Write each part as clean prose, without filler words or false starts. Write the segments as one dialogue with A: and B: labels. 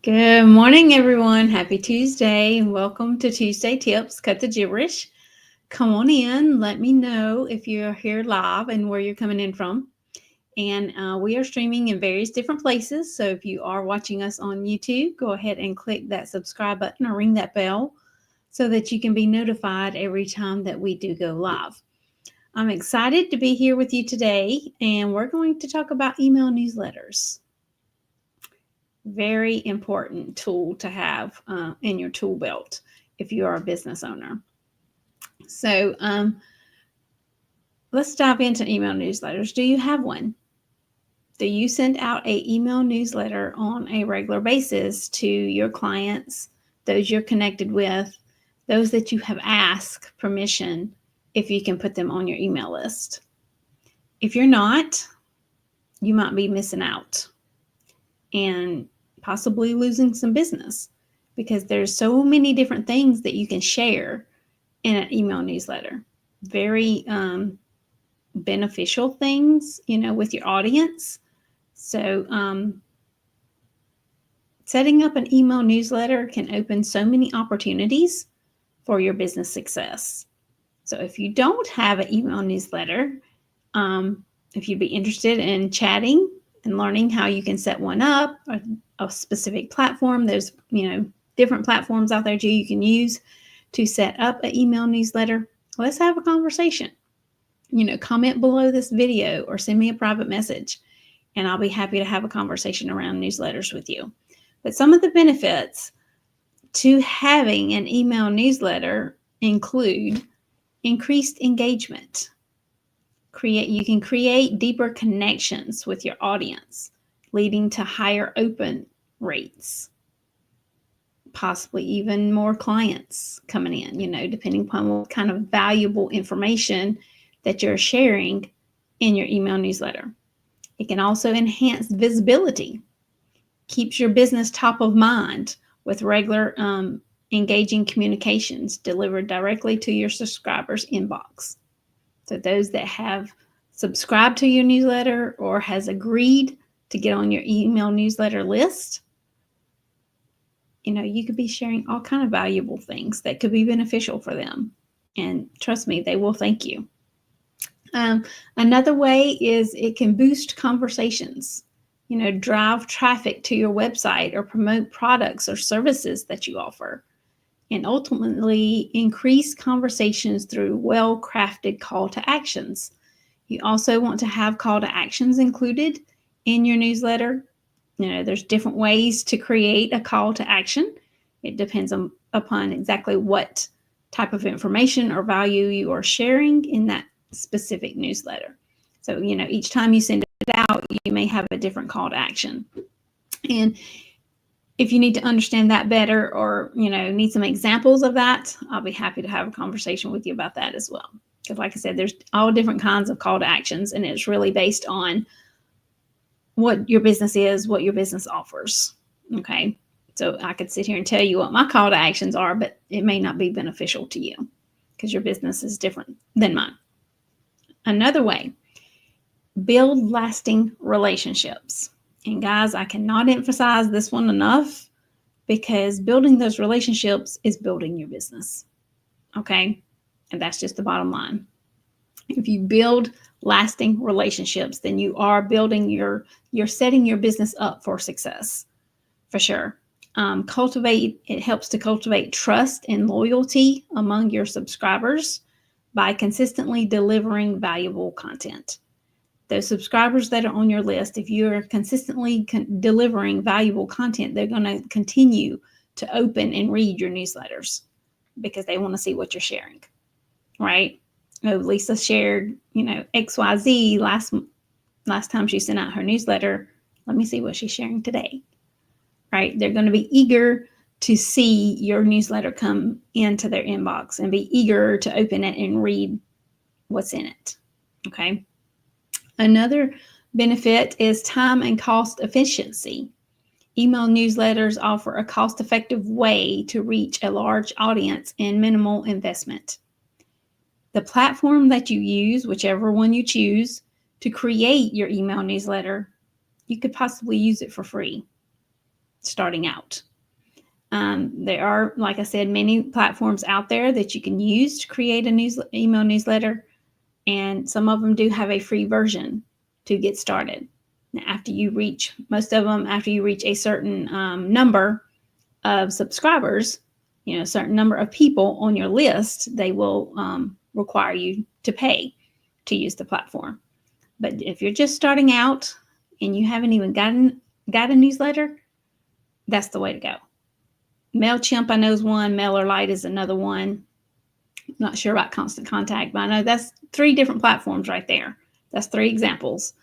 A: Good morning, everyone. Happy Tuesday, and welcome to Tuesday Tips. Cut the gibberish. Come on in. Let me know if you're here live and where you're coming in from. And we are streaming in various different places. So if you are watching us on YouTube, go ahead and click that subscribe button or ring that bell so that you can be notified every time that we do go live. I'm excited to be here with you today, and we're going to talk about email newsletters. Very important tool to have in your tool belt if you are a business owner. So let's dive into email newsletters. Do you have one? Do you send out an email newsletter on a regular basis to your clients, those you're connected with, those that you have asked permission if you can put them on your email list? If you're not, you might be missing out and possibly losing some business because there's so many different things that you can share in an email newsletter. Very beneficial things, with your audience. So setting up an email newsletter can open so many opportunities for your business success. So if you don't have an email newsletter, if you'd be interested in chatting and learning how you can set one up, a specific platform, there's different platforms out there you can use to set up an email newsletter. Let's have a conversation. Comment below this video or send me a private message, and I'll be happy to have a conversation around newsletters with you. But some of the benefits to having an email newsletter include increased engagement. You can create deeper connections with your audience, leading to higher open rates, possibly even more clients coming in, depending upon what kind of valuable information that you're sharing in your email newsletter. It can also enhance visibility, keeps your business top of mind with regular engaging communications delivered directly to your subscribers' inbox. So those that have subscribed to your newsletter or has agreed to get on your email newsletter list, you could be sharing all kinds of valuable things that could be beneficial for them. And trust me, they will thank you. Another way is it can boost conversations, drive traffic to your website or promote products or services that you offer, and ultimately increase conversations through well-crafted call to actions. You also want to have call to actions included in your newsletter. There's different ways to create a call to action. It depends upon exactly what type of information or value you are sharing in that specific newsletter. So, each time you send it out, you may have a different call to action. And if you need to understand that better or, need some examples of that, I'll be happy to have a conversation with you about that as well. Because like I said, there's all different kinds of call to actions, and it's really based on what your business is, what your business offers. Okay. So I could sit here and tell you what my call to actions are, but it may not be beneficial to you because your business is different than mine. Another way, build lasting relationships. And guys, I cannot emphasize this one enough because building those relationships is building your business. Okay. And that's just the bottom line. If you build lasting relationships, then you are building you're setting your business up for success, for sure. It helps to cultivate trust and loyalty among your subscribers by consistently delivering valuable content. Those subscribers that are on your list, if you're consistently delivering valuable content, they're going to continue to open and read your newsletters because they want to see what you're sharing, right? Lisa shared, XYZ last time she sent out her newsletter. Let me see what she's sharing today, right? They're going to be eager to see your newsletter come into their inbox and be eager to open it and read what's in it, okay? Another benefit is time and cost efficiency. Email newsletters offer a cost-effective way to reach a large audience in minimal investment. The platform that you use, whichever one you choose, to create your email newsletter, you could possibly use it for free. starting out. There are, like I said, many platforms out there that you can use to create a email newsletter, and some of them do have a free version to get started. Now, most of them, after you reach a certain number of subscribers, a certain number of people on your list, they will require you to pay to use the platform. But if you're just starting out and you haven't even got a newsletter, that's the way to go. MailChimp, I know, is one. MailerLite is another one. I'm not sure about Constant Contact, but I know that's 3 different platforms right there. That's 3 examples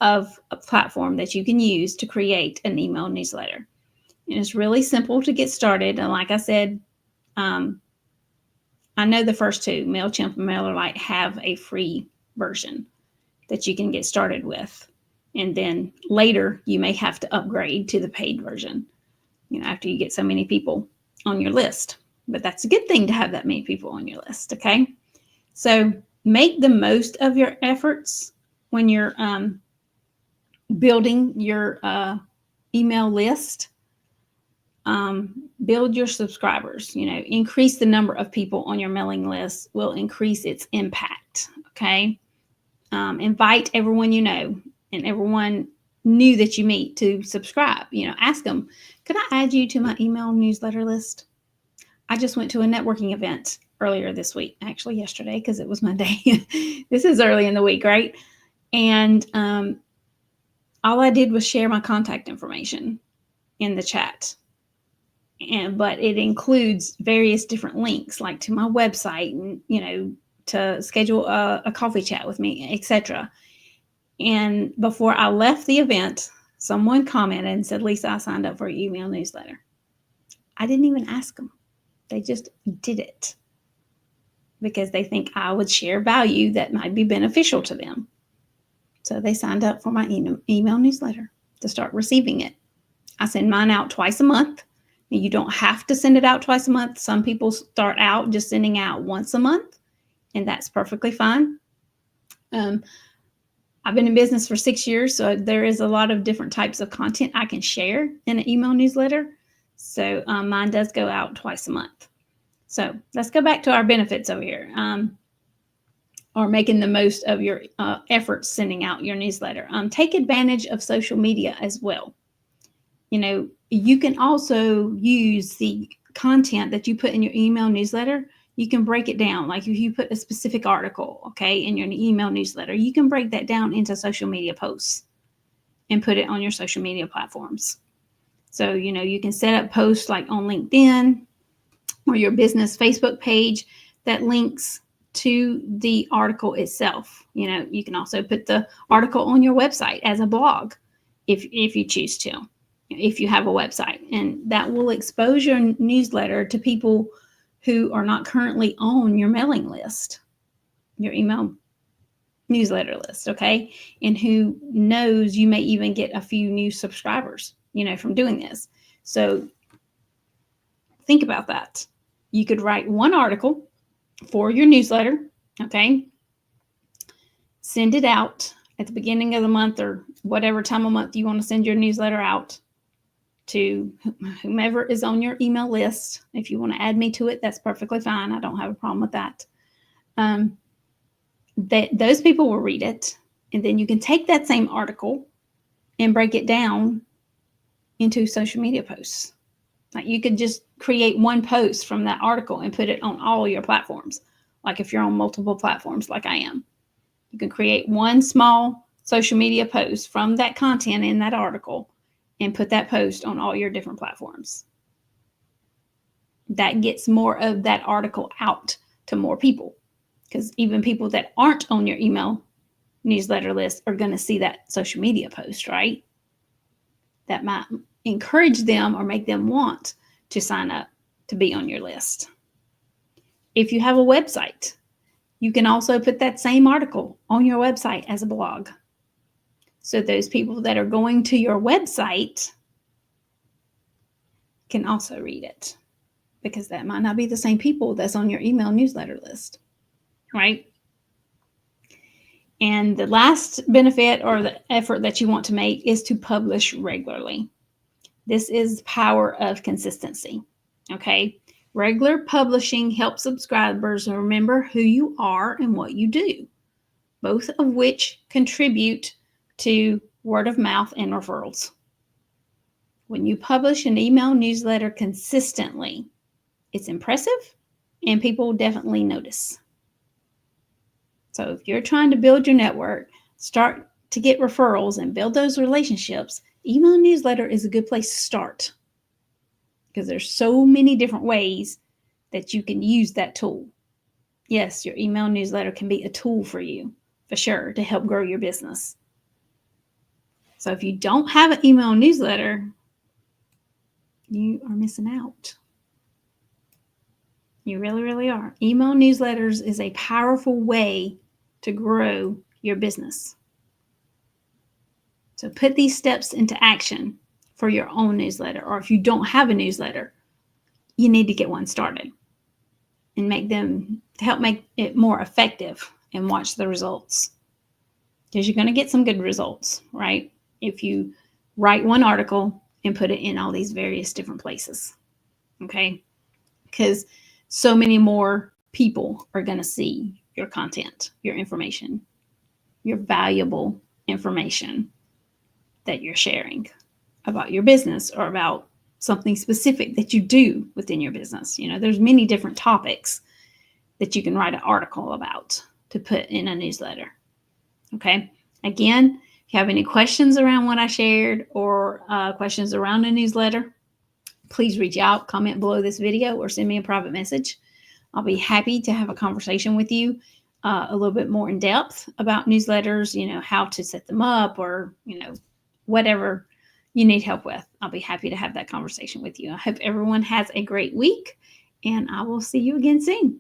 A: of a platform that you can use to create an email newsletter. And it's really simple to get started. And like I said, I know the first 2, MailChimp and MailerLite, have a free version that you can get started with. And then later, you may have to upgrade to the paid version, after you get so many people on your list. But that's a good thing to have that many people on your list, okay? So make the most of your efforts when you're building your email list. Build your subscribers. Increase the number of people on your mailing list will increase its impact, okay? Invite everyone you know and everyone new that you meet to subscribe. Ask them, could I add you to my email newsletter list? I just went to a networking event earlier this week, actually yesterday, because it was Monday. This is early in the week, right? And all I did was share my contact information in the chat. But it includes various different links, like to my website, and, to schedule a coffee chat with me, etc. And before I left the event, someone commented and said, Lisa, I signed up for your email newsletter. I didn't even ask them. They just did it because they think I would share value that might be beneficial to them. So they signed up for my email newsletter to start receiving it. I send mine out twice a month. You don't have to send it out twice a month. Some people start out just sending out once a month, and that's perfectly fine. I've been in business for 6 years, so there is a lot of different types of content I can share in an email newsletter. So mine does go out twice a month. So let's go back to our benefits over here, or making the most of your efforts sending out your newsletter. Take advantage of social media as well. You can also use the content that you put in your email newsletter. You can break it down. Like if you put a specific article, okay, in your email newsletter, you can break that down into social media posts and put it on your social media platforms. So, you can set up posts like on LinkedIn or your business Facebook page that links to the article itself. You can also put the article on your website as a blog if you choose to, if you have a website, and that will expose your newsletter to people who are not currently on your mailing list, your email newsletter list, okay? And who knows, you may even get a few new subscribers, from doing this. So think about that. You could write one article for your newsletter, okay? Send it out at the beginning of the month or whatever time of month you want to send your newsletter out to whomever is on your email list. If you want to add me to it, that's perfectly fine. I don't have a problem with that. Those people will read it, and then you can take that same article and break it down into social media posts. Like you could just create one post from that article and put it on all your platforms. Like if you're on multiple platforms like I am, you can create one small social media post from that content in that article and put that post on all your different platforms. That gets more of that article out to more people, because even people that aren't on your email newsletter list are going to see that social media post, right? That might encourage them or make them want to sign up to be on your list. If you have a website, you can also put that same article on your website as a blog. So those people that are going to your website can also read it, because that might not be the same people that's on your email newsletter list, right? And the last benefit or the effort that you want to make is to publish regularly. This is the power of consistency. Okay. Regular publishing helps subscribers remember who you are and what you do, both of which contribute to word of mouth and referrals. When you publish an email newsletter consistently, it's impressive and people definitely notice. So if you're trying to build your network, start to get referrals and build those relationships, email newsletter is a good place to start because there's so many different ways that you can use that tool. Yes, your email newsletter can be a tool for you, for sure, to help grow your business. So if you don't have an email newsletter, you are missing out. You really, really are. Email newsletters is a powerful way to grow your business. So put these steps into action for your own newsletter. Or if you don't have a newsletter, you need to get one started and help make it more effective and watch the results. Because you're going to get some good results, right? If you write one article and put it in all these various different places. Okay? Because so many more people are going to see your content, your information, your valuable information that you're sharing about your business or about something specific that you do within your business. There's many different topics that you can write an article about to put in a newsletter. Okay. Again, if you have any questions around what I shared or questions around a newsletter, please reach out, comment below this video, or send me a private message. I'll be happy to have a conversation with you a little bit more in depth about newsletters, how to set them up or, whatever you need help with. I'll be happy to have that conversation with you. I hope everyone has a great week, and I will see you again soon.